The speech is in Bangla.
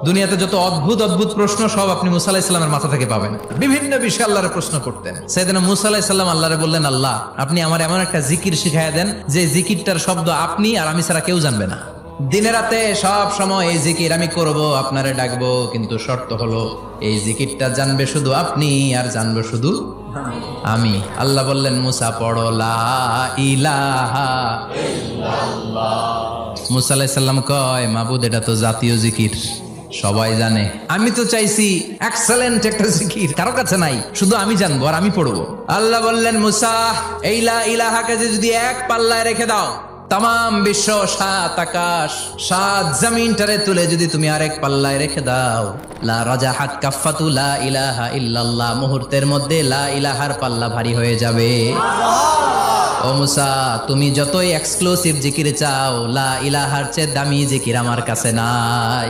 দুনিয়াতে যত অদ্ভুত অদ্ভুত প্রশ্ন সব আপনি মুসা আলাইহিস সালামের মাথা থেকে পাবেন। বিভিন্ন বিষয়ে আল্লাহরে প্রশ্ন করতেন। সাইয়েদনা মুসা আলাইহিস সালাম আল্লাহরে বললেন, আল্লাহ আপনি আমার এমন একটা জিকির শিখাইয়া দেন যে জিকিরটার শব্দ আপনি আর আমি ছাড়া কেউ জানবে না। দিনে রাতে সব সময় এই জিকির আমি করব, আপনারে ডাকবো, কিন্তু শর্ত হলো এই জিকিরটা জানবে শুধু আপনি আর জানবে শুধু আমি। আল্লাহ বললেন, মুসা পড়ো লা ইলাহা ইল্লাল্লাহ। মুসা আলাইহিস সালাম কয়, মাবুদ এটা তো জাতীয় জিকির, সবাই জানে। আমি তো চাইছি এক্সেলেন্ট একটা জিকির, কারো কাছে নাই, শুধু আমি জানবো আর আমি পড়বো। আল্লাহ বললেন, মুসা এই লা ইলাহাকে যদি এক পাল্লায় রেখে দাও, তাম বিশ্ব, 7 আকাশ 7 জমিনটারে তুলে যদি তুমি আরেক পাল্লায় রেখে দাও, লা রাজাহাত কাফাতু লা ইলাহা ইল্লাল্লাহ, মুহূর্তের মধ্যে লা ইলাহার পাল্লা ভারী হয়ে যাবে। ও মুসা, তুমি যতই এক্সক্লুসিভ জিকির চাও, লা ইলাহার চেয়ে দামি জিকির আমার কাছে নাই।